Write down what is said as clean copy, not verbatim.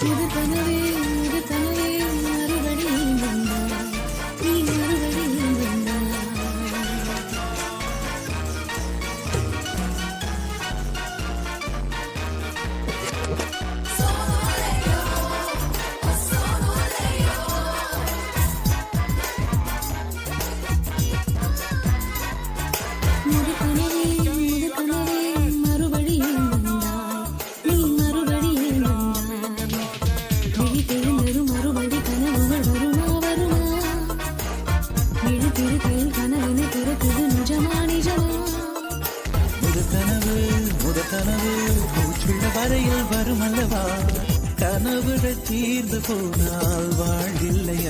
இது கனவே இது கனவே மறுபடியும் வந்தாய் நீ மறுபடியும் வந்தாய் முது கனவே மறுபடியும் வந்தாய் நீ மறுபடியும் வந்தாய் விழி தெரிந்ததும் மறுபடி கனவுகள் வருமா வருமா விழி திருக்கையில் கனவினை பிறக்குது நிஜமா நிஜமா முதக்கனவு மூச்சுள்ள வரையில் வரும் அல்லவா கனவுகள் தீர்ந்து போனால் வாழ்வில்லையா